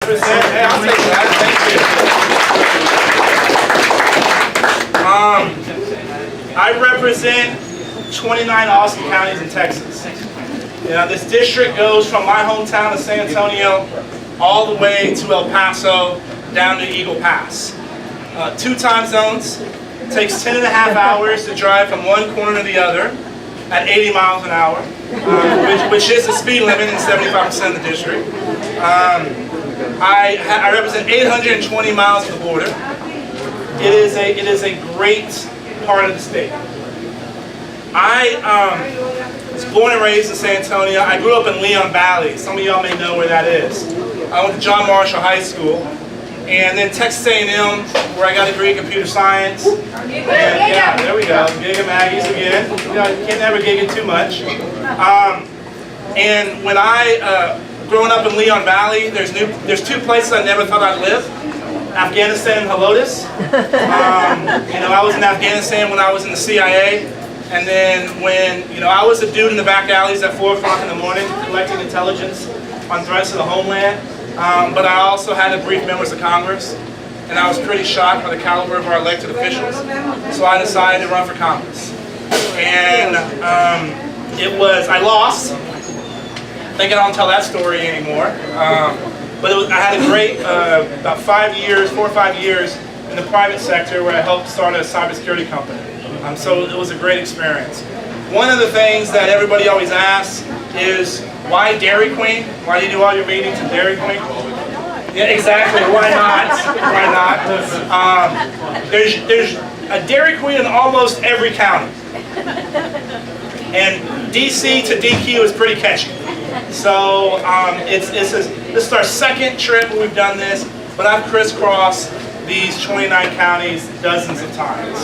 represent, hey, I'll take that, thank you. I represent 29 awesome counties in Texas. You know, this district goes from my hometown of San Antonio all the way to El Paso, down to Eagle Pass. 2 time zones. It takes 10.5 hours to drive from one corner to the other at 80 miles an hour, which is the speed limit in 75% of the district. I represent 820 miles of the border. It is a great part of the state. I was born and raised in San Antonio. I grew up in Leon Valley. Some of y'all may know where that is. I went to John Marshall High School, and then Texas A&M, where I got a degree in computer science. And yeah, there we go. Gig and Maggie's again. You can't never gig it too much. And when growing up in Leon Valley, there's 2 places I never thought I'd live. Afghanistan and Helotes. You know, I was in Afghanistan when I was in the CIA. And then when, you know, I was a dude in the back alleys at 4 o'clock in the morning collecting intelligence on threats to the homeland. But I also had to brief members of Congress. And I was pretty shocked by the caliber of our elected officials. So I decided to run for Congress. And I lost. I think I don't tell that story anymore. But I had a great, about 4 or 5 years in the private sector where I helped start a cybersecurity company. So it was a great experience. One of the things that everybody always asks is, why Dairy Queen? Why do you do all your meetings at Dairy Queen? Yeah, exactly. Why not? Why not? There's a Dairy Queen in almost every county. And DC2DQ is pretty catchy. So this is our 2nd trip where we've done this, but I've crisscrossed these 29 counties dozens of times.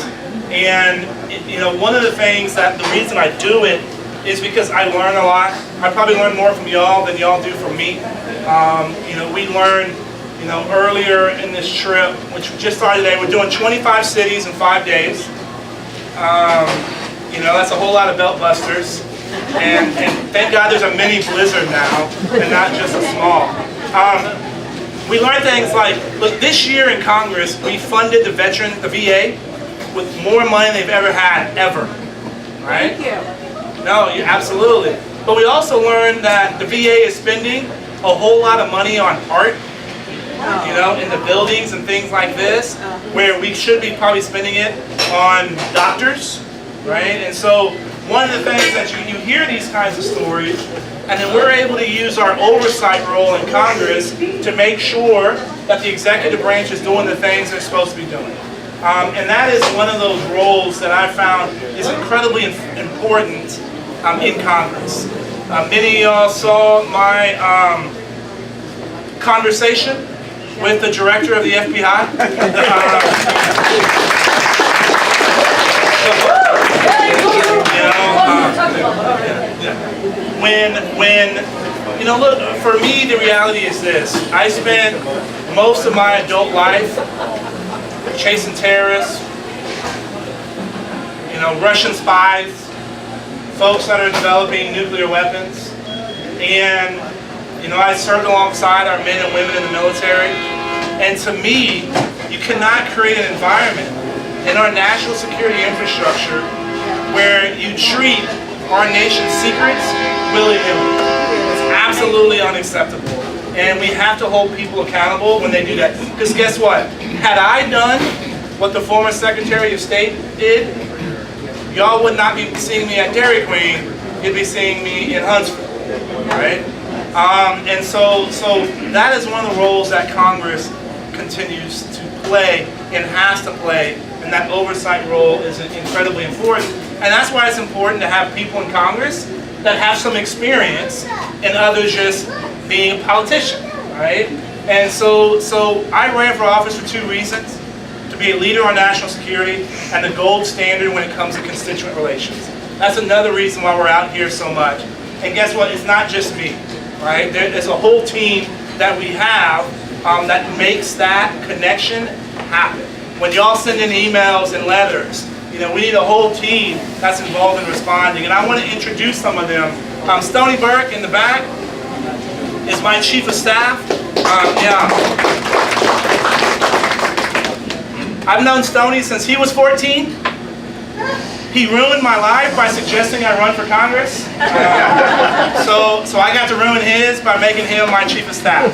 And you know, one of the things the reason I do it is because I learn a lot. I probably learn more from y'all than y'all do from me. You know, we learned, you know, earlier in this trip, which we just started today, we're doing 25 cities in 5 days. You know, that's a whole lot of belt busters. And thank God there's a mini blizzard now, and not just a small. We learned things like, look, this year in Congress, we funded the VA, with more money than they've ever had, ever. Right? Thank you. No, absolutely. But we also learned that the VA is spending a whole lot of money on art, you know, in the buildings and things like this, where we should be probably spending it on doctors, right? And so one of the things that you hear these kinds of stories, and then we're able to use our oversight role in Congress to make sure that the executive branch is doing the things they're supposed to be doing. And that is one of those roles that I found is incredibly important in Congress. Many of y'all saw my conversation with the director of the FBI. You know, look, for me, the reality is this. I spent most of my adult life chasing terrorists, you know, Russian spies, folks that are developing nuclear weapons. And, you know, I served alongside our men and women in the military. And to me, you cannot create an environment in our national security infrastructure where you treat our nation's secrets willy-nilly. It's absolutely unacceptable. And we have to hold people accountable when they do that. Because guess what? Had I done what the former Secretary of State did, y'all would not be seeing me at Dairy Queen. You'd be seeing me in Huntsville, right? And so that is one of the roles that Congress continues to play and has to play. And that oversight role is incredibly important. And that's why it's important to have people in Congress that have some experience and others just being a politician, right? And so I ran for office for 2 reasons: to be a leader on national security and the gold standard when it comes to constituent relations. That's another reason why we're out here so much. And guess what? It's not just me, right? There's a whole team that we have that makes that connection happen. When y'all send in emails and letters, you know, we need a whole team that's involved in responding. And I want to introduce some of them. Stony Burke in the back. is my chief of staff. I've known Stoney since he was 14. He ruined my life by suggesting I run for Congress. So I got to ruin his by making him my chief of staff.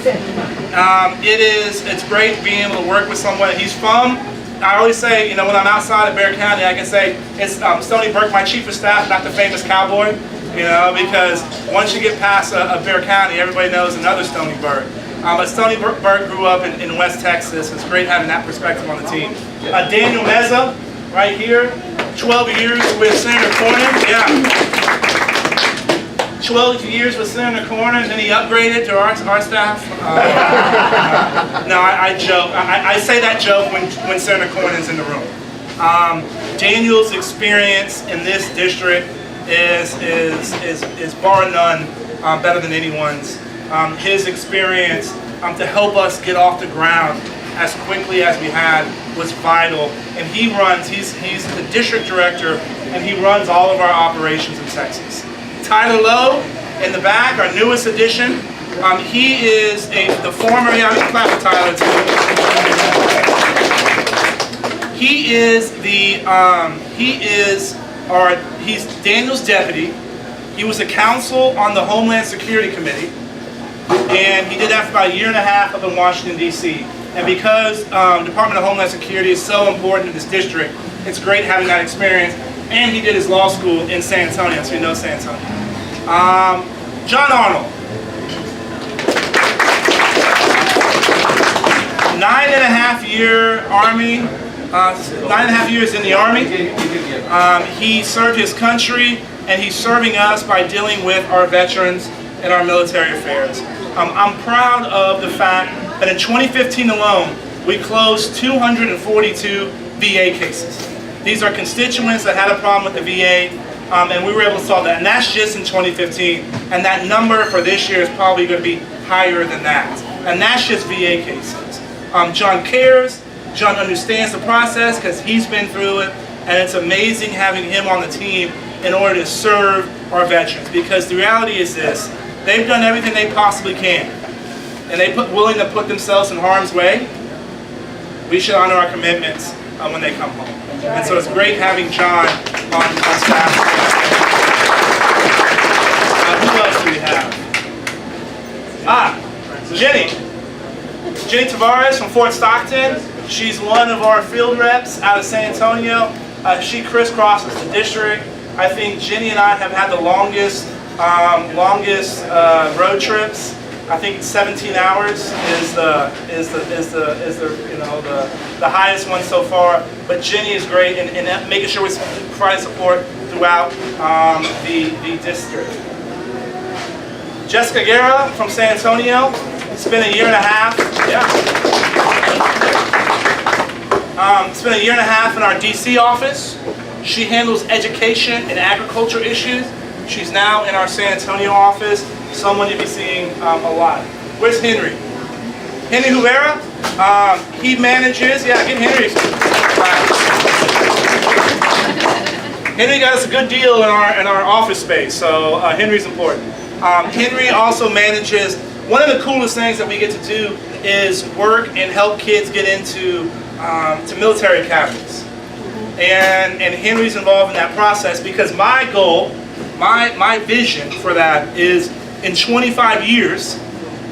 It's great being able to work with someone. He's from, I always say, when I'm outside of Bexar County, I can say, it's Stoney Burke, my chief of staff, not the famous cowboy, because once you get past Bexar County, everybody knows another Stoney Burke. But Stoney Burke grew up in West Texas. It's great having that perspective on the team. Daniel Meza, right here, 12 years with Senator Cornyn. 12 years with Senator Cornyn, and then he upgraded to our staff. No, I joke. I say that joke when Senator Cornyn's in the room. Daniel's experience in this district is bar none better than anyone's. His experience to help us get off the ground as quickly as we had was vital. And he's the district director, and he runs all of our operations in Texas. Tyler Lowe in the back, our newest addition. He is the former, we can clap for Tyler too. He's Daniel's deputy. He was a counsel on the Homeland Security Committee, and he did that for about a year and a half up in Washington, D.C. And because Department of Homeland Security is so important in this district, it's great having that experience. And he did his law school in San Antonio, so you know San Antonio. John Arnold. 9.5 year Army, 9.5 years in the Army. He served his country, and he's serving us by dealing with our veterans and our military affairs. I'm proud of the fact that in 2015 alone, we closed 242 VA cases. These are constituents that had a problem with the VA, and we were able to solve that. And that's just in 2015. And that number for this year is probably going to be higher than that. And that's just VA cases. John cares. John understands the process because he's been through it. And it's amazing having him on the team in order to serve our veterans. Because the reality is this. They've done everything they possibly can. And they're willing to put themselves in harm's way. We should honor our commitments when they come home. And so it's great having John on staff. Who else do we have? Jenny Tavares from Fort Stockton. She's one of our field reps out of San Antonio. She crisscrosses the district. I think Jenny and I have had the longest road trips. I think 17 hours is the highest one so far. But Jenny is great in making sure we provide support throughout the district. Jessica Guerra from San Antonio. It's been a year and a half. It's been a year and a half in our DC office. She handles education and agriculture issues. She's now in our San Antonio office. Someone you'll be seeing a lot. Where's Henry? Henry Rivera. He manages. Yeah, get Henry. Henry got us a good deal in our office space, so Henry's important. Henry also manages. One of the coolest things that we get to do is work and help kids get into to military academies, and Henry's involved in that process because my goal, my vision for that is. In 25 years,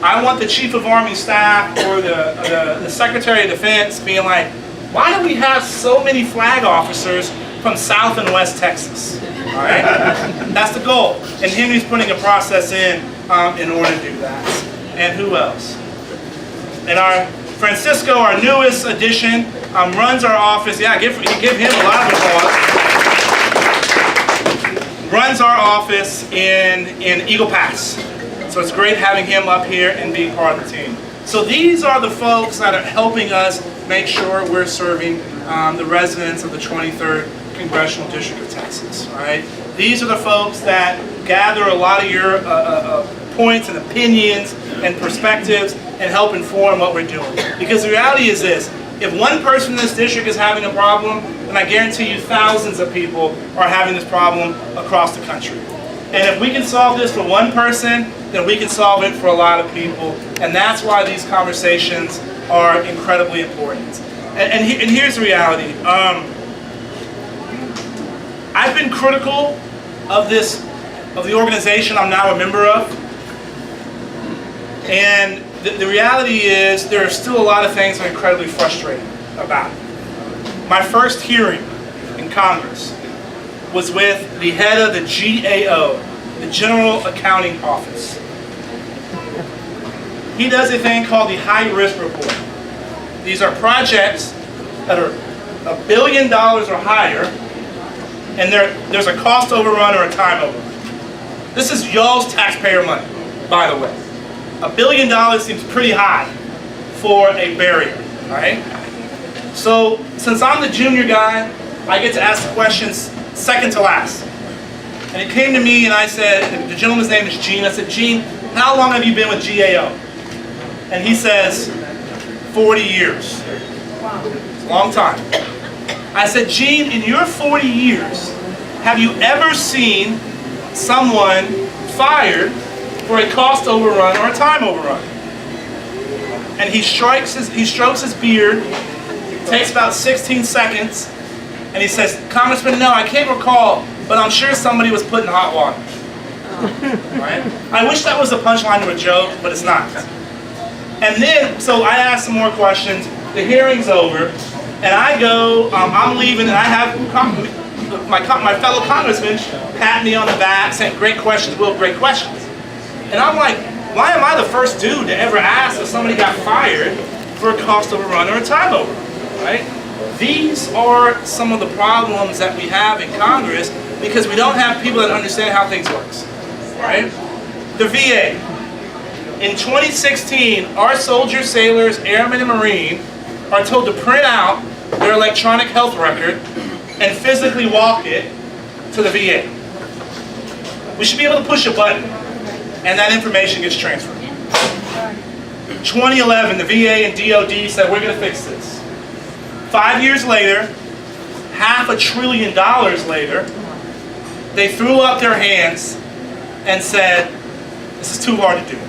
I want the Chief of Army Staff or the Secretary of Defense being like, why do we have so many flag officers from South and West Texas? All right, that's the goal. And Henry's putting a process in order to do that. And who else? And our Francisco, our newest addition, runs our office. Yeah, give him a lot of applause. Runs our office in Eagle Pass. So it's great having him up here and being part of the team. So these are the folks that are helping us make sure we're serving the residents of the 23rd Congressional District of Texas. All right? These are the folks that gather a lot of your points and opinions and perspectives and help inform what we're doing. Because the reality is this. If one person in this district is having a problem, then I guarantee you thousands of people are having this problem across the country. And if we can solve this for one person, then we can solve it for a lot of people. And that's why these conversations are incredibly important. And here's the reality. I've been critical of the organization I'm now a member of. And the reality is there are still a lot of things I'm incredibly frustrated about. My first hearing in Congress was with the head of the GAO, the General Accounting Office. He does a thing called the High Risk Report. These are projects that are $1 billion or higher, and there's a cost overrun or a time overrun. This is y'all's taxpayer money, by the way. $1 billion seems pretty high for a barrier, all right? So, since I'm the junior guy, I get to ask the questions second to last. And it came to me and I said, the gentleman's name is Gene. I said, Gene, how long have you been with GAO? And he says, 40 years. It's a long time. I said, Gene, in your 40 years, have you ever seen someone fired for a cost overrun or a time overrun? And he strokes his beard, takes about 16 seconds, and he says, Congressman, no, I can't recall, but I'm sure somebody was put in hot water. Right? I wish that was a punchline to a joke, but it's not. And then, so I asked some more questions, the hearing's over, and I go, I'm leaving, and I have my fellow congressmen pat me on the back, saying, great questions, Will, great questions. And I'm like, why am I the first dude to ever ask if somebody got fired for a cost overrun or a time overrun, right? These are some of the problems that we have in Congress because we don't have people that understand how things work, right? The VA. In 2016, our soldiers, sailors, airmen, and Marine are told to print out their electronic health record and physically walk it to the VA. We should be able to push a button and that information gets transferred. 2011, the VA and DOD said, we're going to fix this. 5 years later, $500 billion later, they threw up their hands and said, this is too hard to do.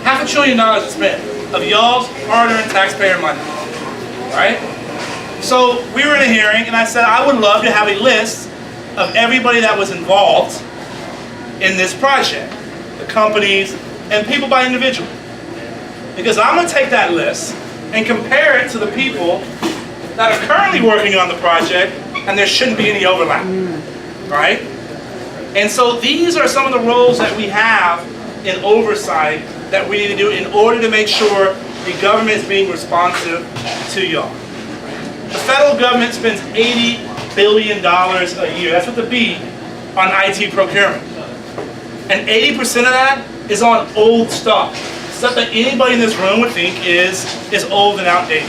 $500 billion spent of y'all's hard-earned taxpayer money, right? So we were in a hearing, and I said I would love to have a list of everybody that was involved in this project, the companies, and people by individual. Because I'm going to take that list and compare it to the people that are currently working on the project, and there shouldn't be any overlap, right? And so these are some of the roles that we have in oversight that we need to do in order to make sure the government is being responsive to y'all. The federal government spends $80 billion a year, that's with the B, on IT procurement. And 80% of that is on old stuff that anybody in this room would think is old and outdated.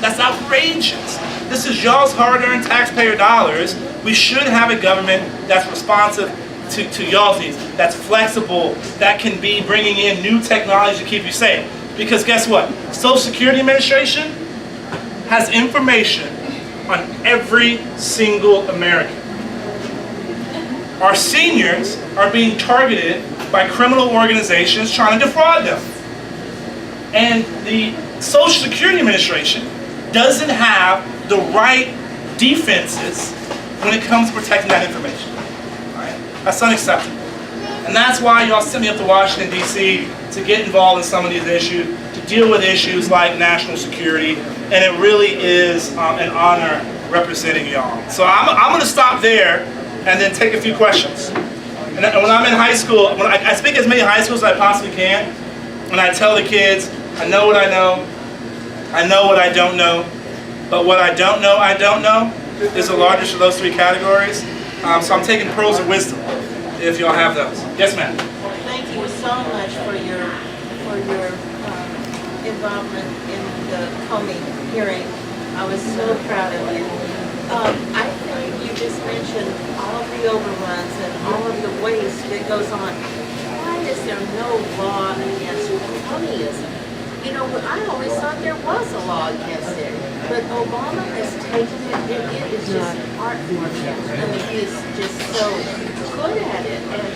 That's outrageous. This is y'all's hard-earned taxpayer dollars. We should have a government that's responsive to y'all's needs, that's flexible, that can be bringing in new technology to keep you safe. Because guess what? Social Security Administration has information on every single American. Our seniors are being targeted by criminal organizations trying to defraud them. And the Social Security Administration doesn't have the right defenses when it comes to protecting that information. Right? That's unacceptable. And that's why y'all sent me up to Washington, D.C. to get involved in some of these issues, to deal with issues like national security, and it really is an honor representing y'all. So I'm going to stop there and then take a few questions. And when I'm in high school, when I speak as many high schools as I possibly can, and I tell the kids, I know what I know what I don't know, but what I don't know is the largest of those three categories. So I'm taking pearls of wisdom, if y'all have those. Yes, ma'am. Thank you so much for your involvement in the Comey hearing. I was so proud of you. I think you just mentioned all of the overruns and all of the waste that goes on. Why is there no law against cronyism? You know, I always thought there was a law against it. But Obama has taken it, and it is just art form now. I mean, he is just so good at it, and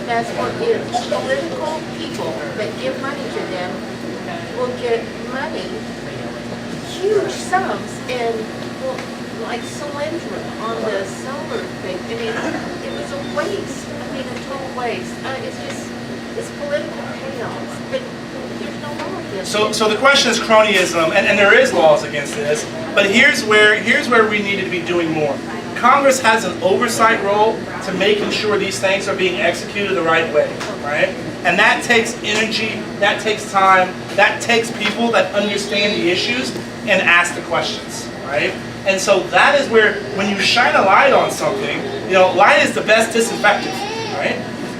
that's what if political people that give money to them will get money, huge sums, and will, like Solyndra on the solar thing. I mean, it was a waste. I mean, a total waste. It's political chaos, but there's no law against it. So the question is cronyism, and there is laws against this, but here's where we needed to be doing more. Congress has an oversight role to making sure these things are being executed the right way, right? And that takes energy, that takes time, that takes people that understand the issues and ask the questions, right? And so that is where, when you shine a light on something, you know, light is the best disinfectant, right?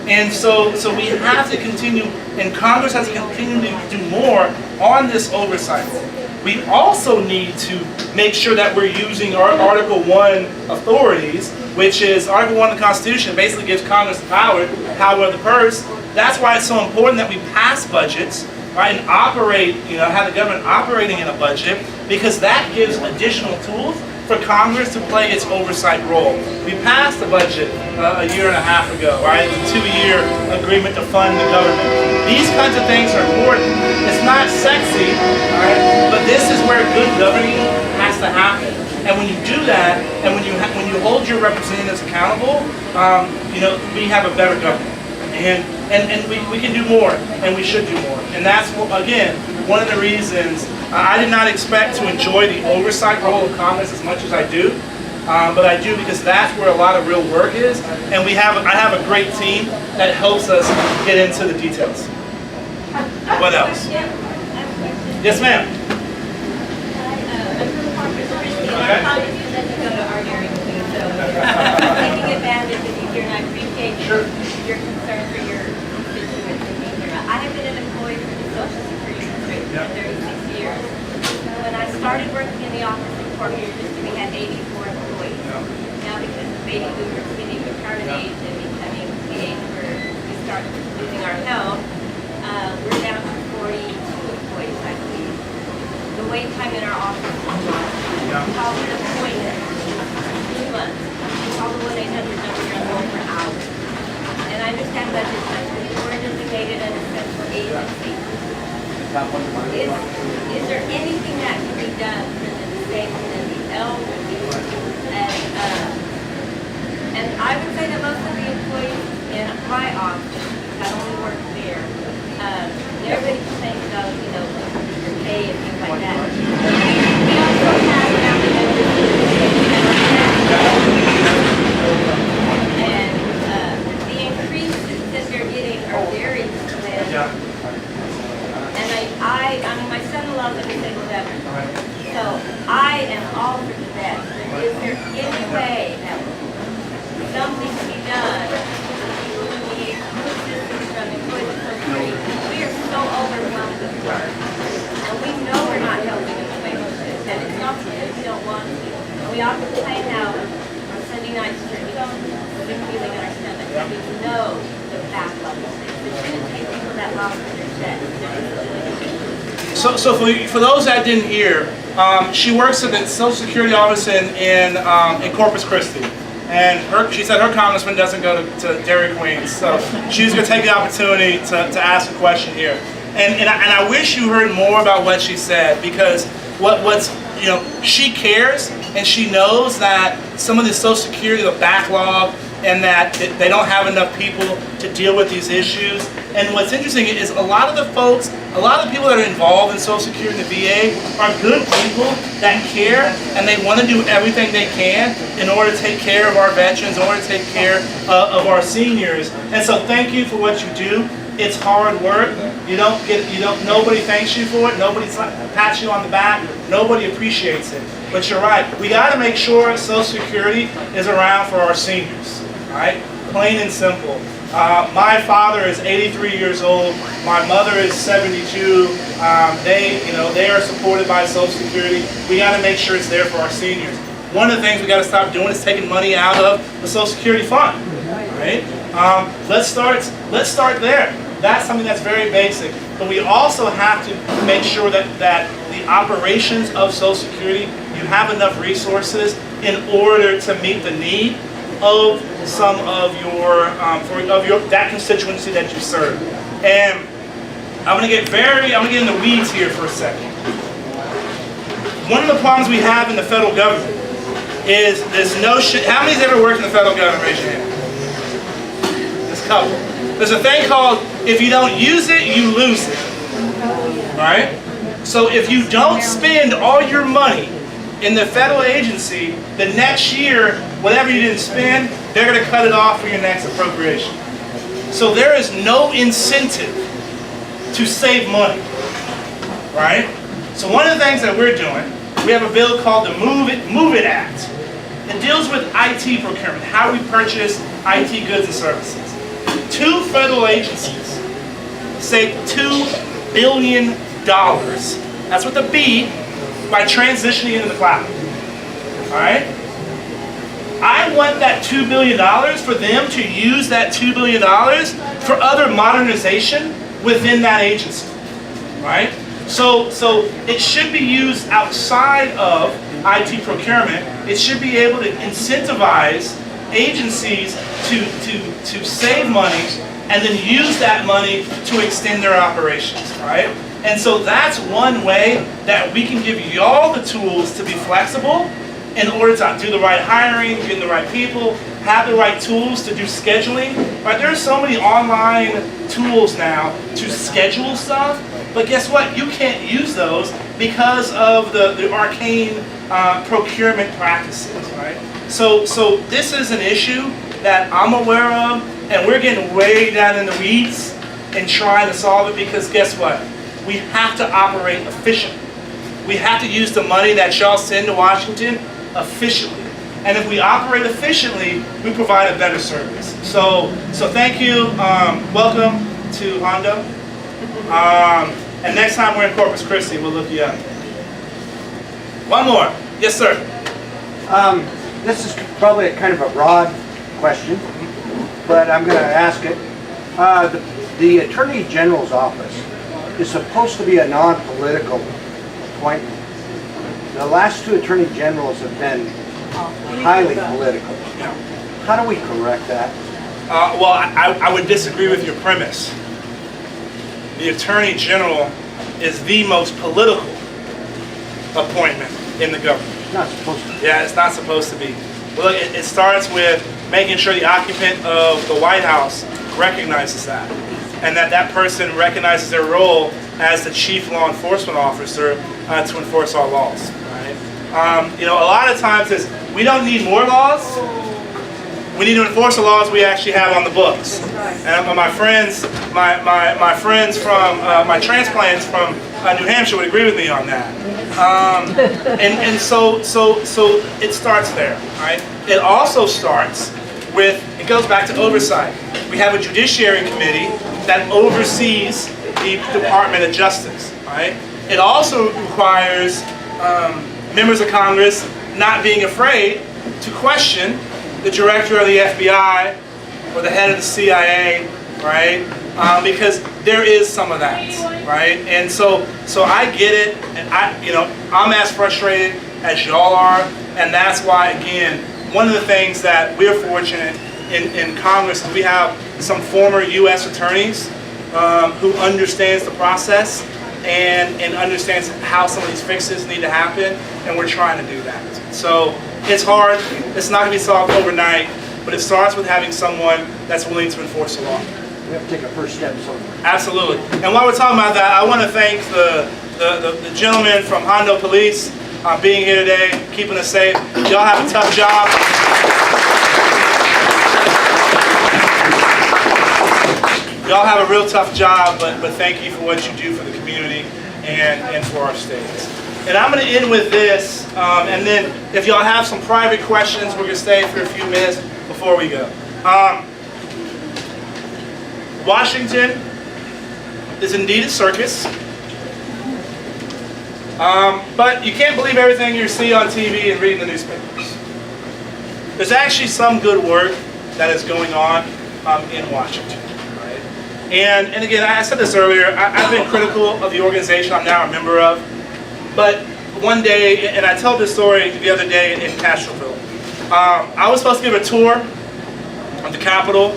And so we have to continue, and Congress has to continue to do more on this oversight role. We also need to make sure that we're using our Article 1 authorities, which is Article 1 of the Constitution, basically gives Congress the power of the purse. That's why it's so important that we pass budgets, right, and operate, you know, have the government operating in a budget, because that gives additional tools for Congress to play its oversight role. We passed the budget a year and a half ago, right? It's a 2-year agreement to fund the government. These kinds of things are important. It's not sexy, right? But this is where good governing has to happen. And when you do that, and when you hold your representatives accountable, you know, we have a better government. And we can do more, and we should do more. And that's, again, one of the reasons I did not expect to enjoy the oversight role of Congress as much as I do, but I do, because that's where a lot of real work is, and I have a great team that helps us get into the details. What else? Yes, ma'am. Taking advantage of you here, and I appreciate your concern for your constituents and being here. I have been an employee for the Social Security Administration for 36 years. When I started working in the office in Fort Pierce, we had 84 employees. Now, because the baby boomers getting retirement age and becoming the age where we start losing our health, we're down to 42 employees, I believe. The wait time in our office is long. Call an appointment, 2 months. Call the 1-800 number, you're on hold for hours. And I understand that we're designated an essential agency. Is there anything that can be done for the disabled and the elderly? And I would say that most of the employees in my office, I only work there, everybody complains about, you know, your pay and things like that. We also have family members and the increases that they're getting are very slim. I mean, my son-in-law is a disabled veteran, so I am all for the best. But is there any way that something can be done for people who need assistance from employees of Social Security? We are so overwhelmed with work, and we know we're not helping in the way we should, and it's not because we don't want to. And we often complain now on Sunday nights, we don't have a feeling in our stomach that we know the backlog of things. It shouldn't take people that long for their checks. So for those that didn't hear, she works at the Social Security office in Corpus Christi, and she said her congressman doesn't go to Dairy Queen, so she's going to take the opportunity to ask a question here. And I wish you heard more about what she said, because what's, you know, she cares, and she knows that some of the Social Security, the backlog, and that they don't have enough people to deal with these issues. And what's interesting is a lot of the people that are involved in Social Security and the VA are good people that care, and they want to do everything they can in order to take care of our veterans, in order to take care of our seniors. And so thank you for what you do. It's hard work. Nobody thanks you for it. Nobody pats you on the back. Nobody appreciates it. But you're right. We got to make sure Social Security is around for our seniors. All right? Plain and simple. My father is 83 years old. My mother is 72. They are supported by Social Security. We got to make sure it's there for our seniors. One of the things we got to stop doing is taking money out of the Social Security fund. Right? Let's start there. That's something that's very basic. but we also have to make sure that the operations of Social Security, you have enough resources in order to meet the need of some of that constituency that you serve. And I'm gonna get in the weeds here for a second. One of the problems we have in the federal government is this notion. How many's ever worked in the federal government? Raise your hand. There's a couple. There's a thing called, if you don't use it, you lose it. Alright? So if you don't spend all your money in the federal agency, the next year, whatever you didn't spend, they're going to cut it off for your next appropriation. So there is no incentive to save money. Right? So one of the things that we're doing, we have a bill called the Move It Act. It deals with IT procurement, how we purchase IT goods and services. 2 federal agencies save $2 billion. That's with a B, by transitioning into the cloud. Alright? I want that $2 billion for them to use that $2 billion for other modernization within that agency. Right? So it should be used outside of IT procurement. It should be able to incentivize agencies to save money and then use that money to extend their operations, right? And so that's one way that we can give y'all the tools to be flexible in order to do the right hiring, get the right people, have the right tools to do scheduling. Right? There are so many online tools now to schedule stuff, but guess what? You can't use those because of the arcane procurement practices, right? So this is an issue that I'm aware of, and we're getting way down in the weeds and trying to solve it because guess what? We have to operate efficiently. We have to use the money that y'all send to Washington efficiently. And if we operate efficiently, we provide a better service. So thank you. Welcome to Hondo. And next time we're in Corpus Christi, we'll look you up. One more. Yes, sir. This is probably a kind of a broad question, but I'm going to ask it. The Attorney General's office is supposed to be a non-political appointment. The last 2 Attorney Generals have been highly political. How do we correct that? Well, I would disagree with your premise. The Attorney General is the most political appointment in the government. It's not supposed to be. Yeah, it's not supposed to be. Well, it starts with making sure the occupant of the White House recognizes that, and that person recognizes their role as the chief law enforcement officer to enforce our laws. Right? A lot of times we don't need more laws. We need to enforce the laws we actually have on the books. And my friends from my transplants from New Hampshire would agree with me on that. So it starts there, right? It also starts with, it goes back to oversight. We have a judiciary committee that oversees the Department of Justice, right? It also requires members of Congress not being afraid to question the director of the FBI or the head of the CIA, right? Because there is some of that, right? And so I get it, and I'm as frustrated as y'all are, and that's why, again, one of the things that we're fortunate in Congress is we have some former U.S. attorneys who understands the process and understands how some of these fixes need to happen, and we're trying to do that. So it's hard, it's not going to be solved overnight, but it starts with having someone that's willing to enforce the law. We have to take a first step somewhere. Absolutely. And while we're talking about that, I want to thank the gentleman from Hondo Police being here today, keeping us safe. Y'all have a tough job. Y'all have a real tough job, but thank you for what you do for the community and for our states. And I'm going to end with this, and then if y'all have some private questions, we're going to stay for a few minutes before we go. Washington is indeed a circus, but you can't believe everything you see on TV and reading the newspapers. There's actually some good work that is going on in Washington. Right? And again, I said this earlier, I've been critical of the organization I'm now a member of, but one day, and I told this story the other day in Castroville, I was supposed to give a tour of the Capitol,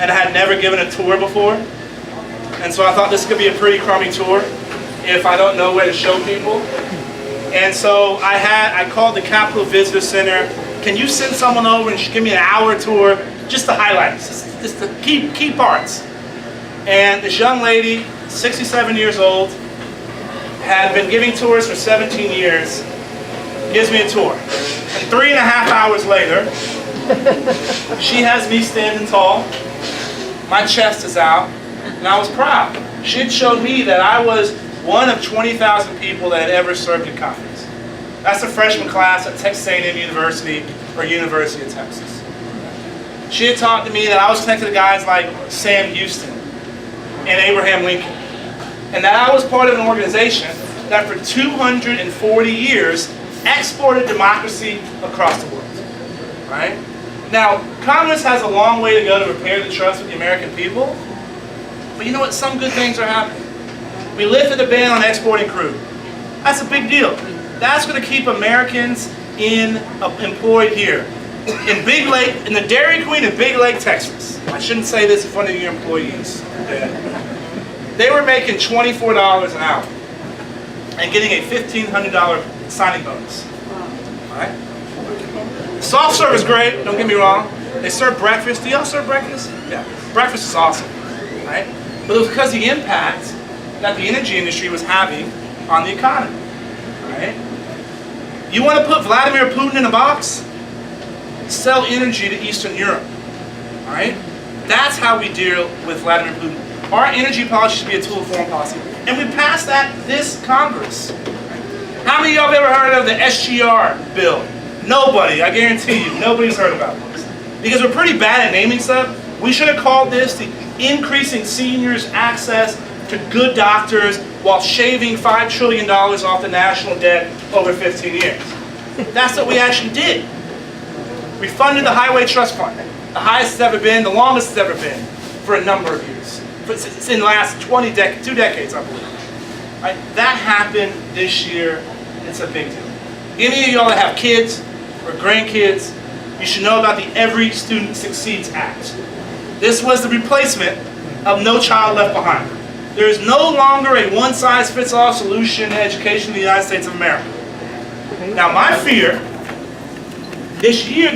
and I had never given a tour before, and so I thought this could be a pretty crummy tour if I don't know where to show people. And so I called the Capitol Visitor Center. Can you send someone over and give me an hour tour, just the highlights, just the key parts? And this young lady, 67 years old, had been giving tours for 17 years, gives me a tour. And 3.5 hours later, she has me standing tall, my chest is out, and I was proud. She had showed me that I was one of 20,000 people that had ever served in Congress. That's a freshman class at Texas A&M University or University of Texas. She had taught to me that I was connected to guys like Sam Houston and Abraham Lincoln, and that I was part of an organization that for 240 years exported democracy across the world. Right? Now, Congress has a long way to go to repair the trust with the American people, but you know what? Some good things are happening. We lifted the ban on exporting crude. That's a big deal. That's going to keep Americans employed here. In Big Lake, in the Dairy Queen in Big Lake, Texas. I shouldn't say this in front of your employees. Okay? They were making $24 an hour and getting a $1,500 signing bonus. All right? Soft serve is great, don't get me wrong. They serve breakfast. Do y'all serve breakfast? Yeah. Breakfast is awesome. Right? But it was because of the impact that the energy industry was having on the economy. Right? You want to put Vladimir Putin in a box? Sell energy to Eastern Europe. All right? That's how we deal with Vladimir Putin. Our energy policy should be a tool of foreign policy. And we passed that this Congress. How many of y'all have ever heard of the SGR bill? Nobody. I guarantee you, nobody's heard about this. Because we're pretty bad at naming stuff. We should have called this the Increasing Seniors Access to Good Doctors while shaving $5 trillion off the national debt over 15 years. That's what we actually did. We funded the Highway Trust Fund, the highest it's ever been, the longest it's ever been, for a number of years. It's in the last 2 decades, I believe. Right? That happened this year. It's a big deal. Any of y'all that have kids or grandkids, you should know about the Every Student Succeeds Act. This was the replacement of No Child Left Behind. There is no longer a one-size-fits-all solution to education in the United States of America. Now, my fear, this year,